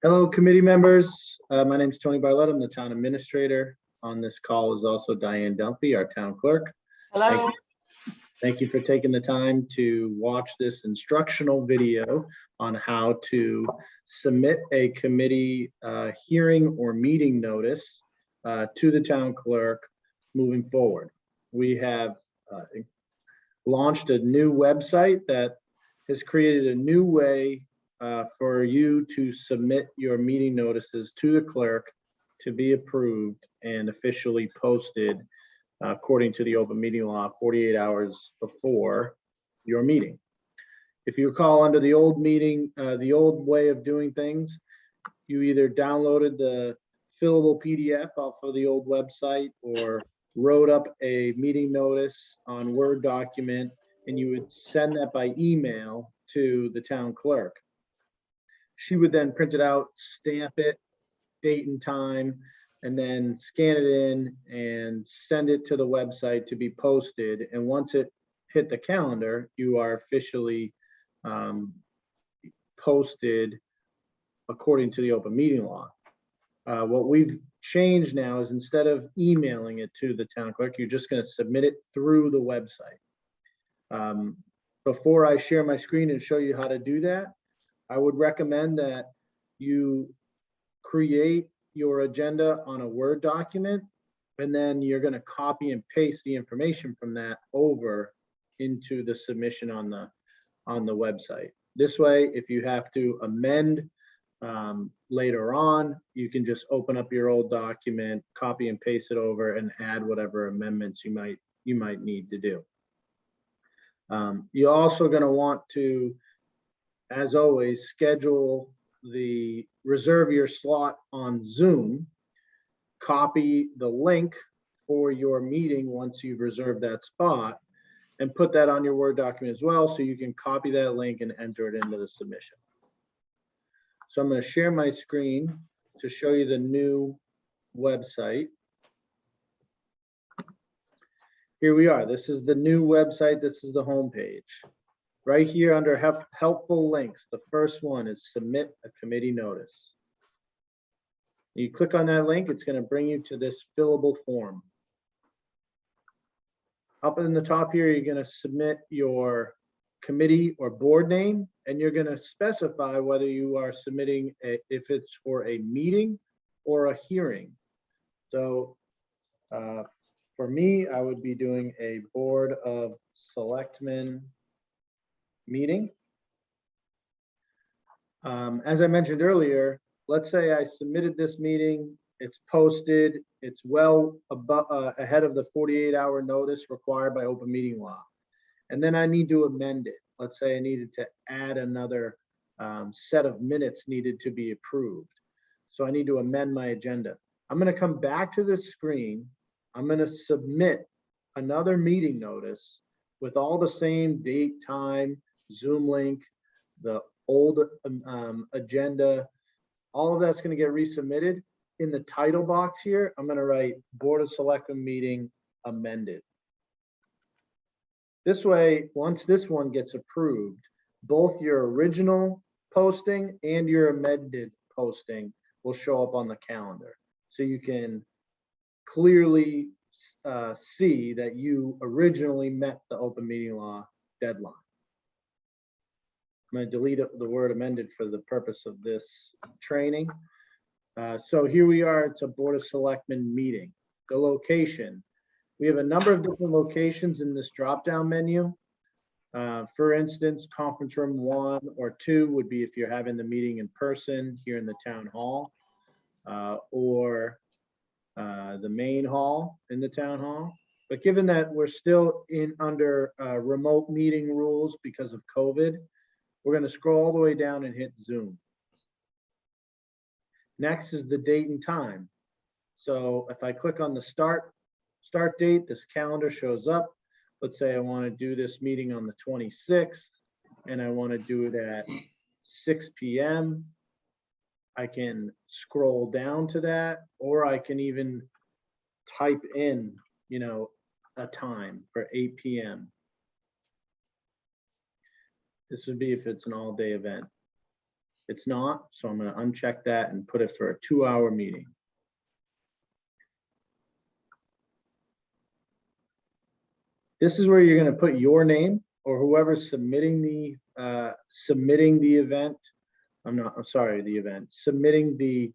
Hello, committee members. My name is Tony Barlett. I'm the town administrator. On this call is also Diane Dunphy, our town clerk. Hello. Thank you for taking the time to watch this instructional video on how to submit a committee hearing or meeting notice to the town clerk moving forward. We have launched a new website that has created a new way for you to submit your meeting notices to the clerk to be approved and officially posted according to the open meeting law 48 hours before your meeting. If you recall, under the old meeting, the old way of doing things, you either downloaded the fillable PDF off of the old website or wrote up a meeting notice on Word document, and you would send that by email to the town clerk. She would then print it out, stamp it, date and time, and then scan it in and send it to the website to be posted. And once it hit the calendar, you are officially posted according to the open meeting law. What we've changed now is instead of emailing it to the town clerk, you're just going to submit it through the website. Before I share my screen and show you how to do that, I would recommend that you create your agenda on a Word document, and then you're going to copy and paste the information from that over into the submission on the website. This way, if you have to amend later on, you can just open up your old document, copy and paste it over, and add whatever amendments you might need to do. You're also going to want to, as always, reserve your slot on Zoom, copy the link for your meeting once you've reserved that spot, and put that on your Word document as well, so you can copy that link and enter it into the submission. So I'm going to share my screen to show you the new website. Here we are. This is the new website. This is the home page. Right here under helpful links, the first one is submit a committee notice. You click on that link, it's going to bring you to this fillable form. Up in the top here, you're going to submit your committee or board name, and you're going to specify whether you are submitting if it's for a meeting or a hearing. So for me, I would be doing a Board of Selectmen meeting. As I mentioned earlier, let's say I submitted this meeting, it's posted, it's well ahead of the 48-hour notice required by open meeting law. And then I need to amend it. Let's say I needed to add another set of minutes needed to be approved. So I need to amend my agenda. I'm going to come back to this screen. I'm going to submit another meeting notice with all the same date, time, Zoom link, the old agenda, all of that's going to get resubmitted. In the title box here, I'm going to write Board of Selectmen meeting amended. This way, once this one gets approved, both your original posting and your amended posting will show up on the calendar. So you can clearly see that you originally met the open meeting law deadline. I'm going to delete the word amended for the purpose of this training. So here we are, it's a Board of Selectmen meeting. The location, we have a number of different locations in this drop-down menu. For instance, conference room 1 or 2 would be if you're having the meeting in person here in the town hall, or the main hall in the town hall. But given that we're still under remote meeting rules because of COVID, we're going to scroll all the way down and hit Zoom. Next is the date and time. So if I click on the start date, this calendar shows up. Let's say I want to do this meeting on the 26th, and I want to do it at 6 p.m. I can scroll down to that, or I can even type in, a time for 8 p.m. This would be if it's an all-day event. It's not, so I'm going to uncheck that and put it for a 2-hour meeting. This is where you're going to put your name or whoever's submitting the event. Submitting the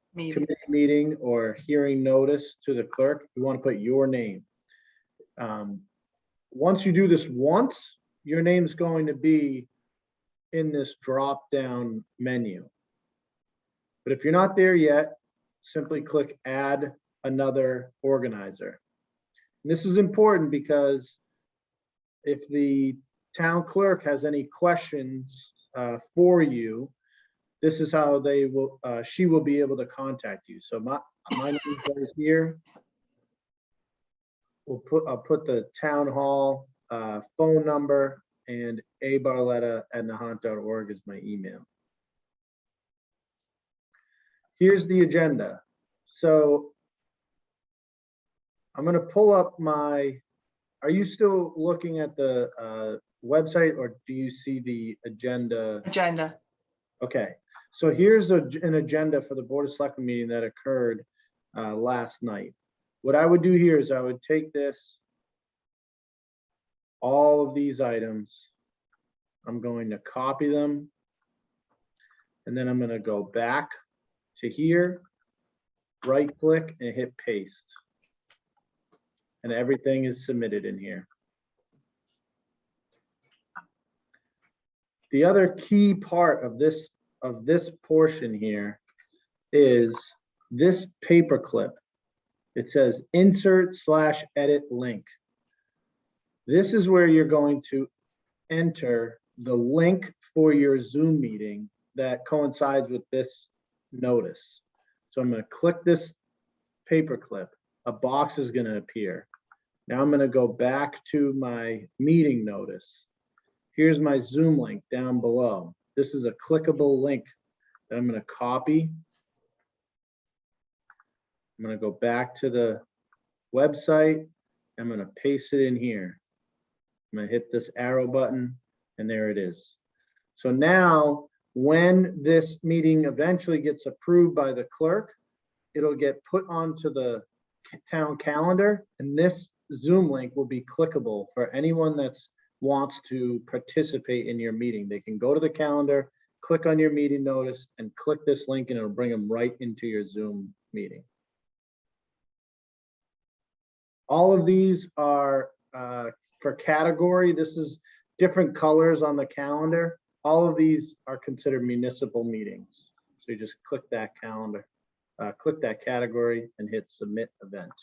committee meeting or hearing notice to the clerk. You want to put your name. Once you do this once, your name's going to be in this drop-down menu. But if you're not there yet, simply click Add Another Organizer. And this is important because if the town clerk has any questions for you, this is how she will be able to contact you. So my name is right here. I'll put the town hall phone number, and abarletta@nahant.org is my email. Here's the agenda. So I'm going to pull up my, are you still looking at the website, or do you see the agenda? Agenda. Okay, so here's an agenda for the Board of Selectmen meeting that occurred last night. What I would do here is I would take all of these items, I'm going to copy them, and then I'm going to go back to here, right click and hit paste. And everything is submitted in here. The other key part of this portion here is this paperclip. It says insert/edit link. This is where you're going to enter the link for your Zoom meeting that coincides with this notice. So I'm going to click this paperclip. A box is going to appear. Now I'm going to go back to my meeting notice. Here's my Zoom link down below. This is a clickable link that I'm going to copy. I'm going to go back to the website. I'm going to paste it in here. I'm going to hit this arrow button, and there it is. So now when this meeting eventually gets approved by the clerk, it'll get put onto the town calendar, and this Zoom link will be clickable for anyone that wants to participate in your meeting. They can go to the calendar, click on your meeting notice, and click this link, and it'll bring them right into your Zoom meeting. All of these are for category. This is different colors on the calendar. All of these are considered municipal meetings. So you just click that calendar, click that category, and hit submit event.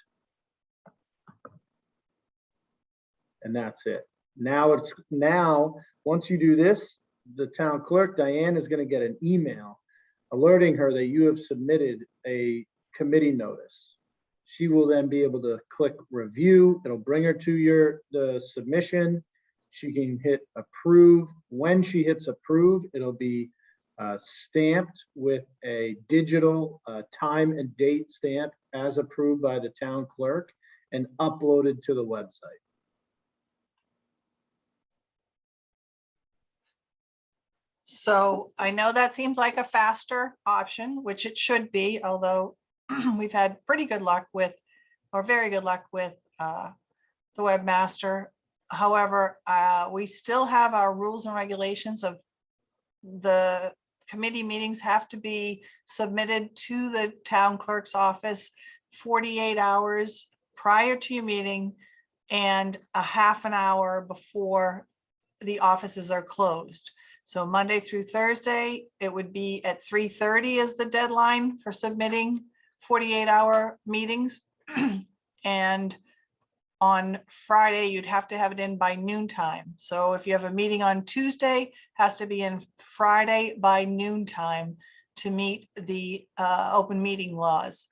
And that's it. Now, once you do this, the town clerk, Diane, is going to get an email alerting her that you have submitted a committee notice. She will then be able to click review. It'll bring her to the submission. She can hit approve. When she hits approve, it'll be stamped with a digital time and date stamp as approved by the town clerk and uploaded to the website. So I know that seems like a faster option, which it should be, although we've had pretty good luck with, or very good luck with the webmaster. However, we still have our rules and regulations of the committee meetings have to be submitted to the town clerk's office 48 hours prior to your meeting and a half an hour before the offices are closed. So Monday through Thursday, it would be at 3:30 is the deadline for submitting 48-hour meetings. And on Friday, you'd have to have it in by noontime. So if you have a meeting on Tuesday, it has to be in Friday by noontime to meet the open meeting laws.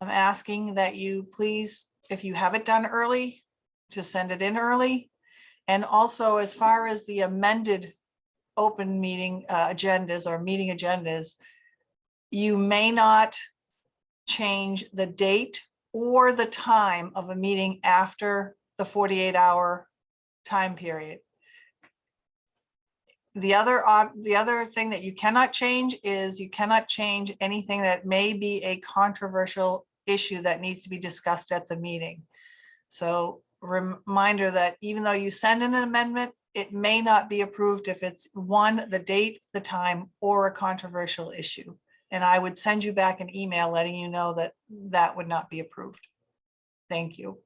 I'm asking that you please, if you have it done early, to send it in early. And also, as far as the amended open meeting agendas or meeting agendas, you may not change the date or the time of a meeting after the 48-hour time period. The other thing that you cannot change is you cannot change anything that may be a controversial issue that needs to be discussed at the meeting. So reminder that even though you send an amendment, it may not be approved if it's one, the date, the time, or a controversial issue. And I would send you back an email letting you know that that would not be approved. Thank you.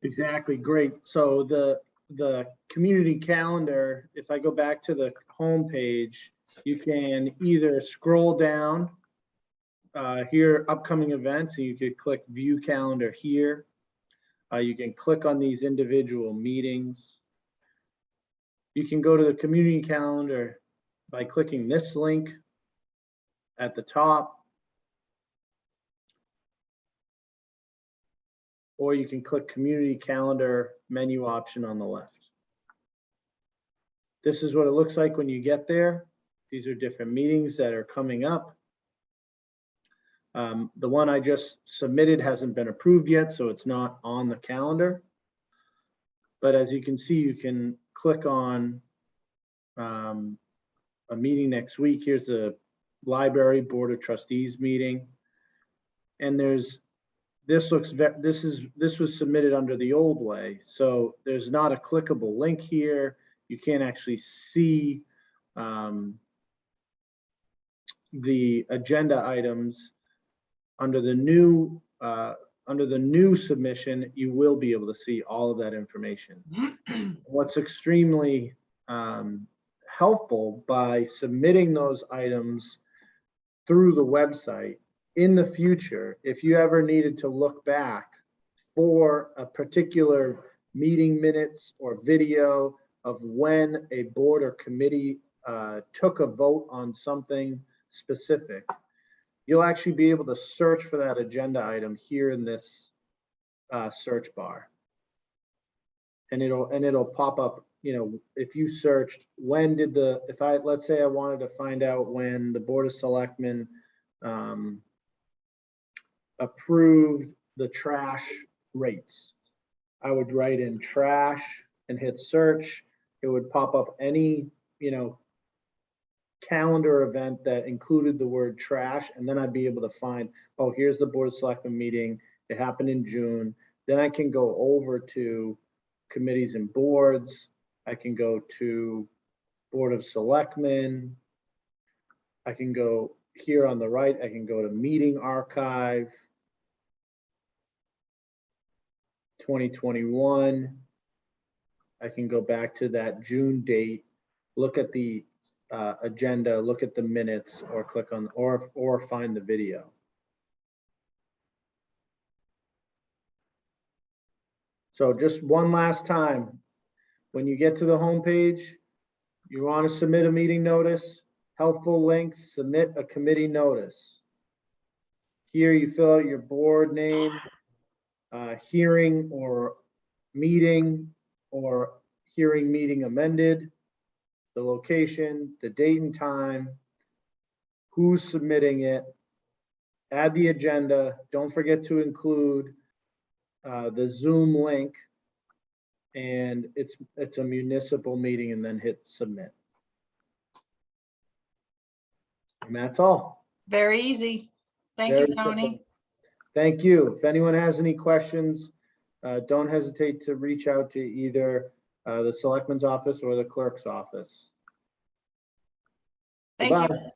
Exactly, great. So the community calendar, if I go back to the home page, you can either scroll down here, upcoming events, and you could click view calendar here. You can click on these individual meetings. You can go to the community calendar by clicking this link at the top. Or you can click community calendar menu option on the left. This is what it looks like when you get there. These are different meetings that are coming up. The one I just submitted hasn't been approved yet, so it's not on the calendar. But as you can see, you can click on a meeting next week. Here's the library board of trustees meeting. And this was submitted under the old way. So there's not a clickable link here. You can't actually see the agenda items. Under the new submission, you will be able to see all of that information. What's extremely helpful by submitting those items through the website, in the future, if you ever needed to look back for a particular meeting minutes or video of when a board or committee took a vote on something specific, you'll actually be able to search for that agenda item here in this search bar. And it'll pop up, you know, if you searched when did let's say I wanted to find out when the Board of Selectmen approved the trash rates. I would write in trash and hit search. It would pop up any, you know, calendar event that included the word trash, and then I'd be able to find, oh, here's the Board of Selectmen meeting. It happened in June. Then I can go over to committees and boards. I can go to Board of Selectmen. I can go here on the right. I can go to meeting archive 2021. I can go back to that June date, look at the agenda, look at the minutes, or click on or find the video. So just one last time, when you get to the home page, you want to submit a meeting notice, helpful links, submit a committee notice. Here you fill out your board name, hearing or meeting or hearing meeting amended, the location, the date and time, who's submitting it, add the agenda. Don't forget to include the Zoom link, and it's a municipal meeting, and then hit submit. And that's all. Very easy. Thank Very you, Tony. simple. Thank you. If anyone has any questions, don't hesitate to reach out to either the selectman's office or the clerk's office. Thank you. Goodbye.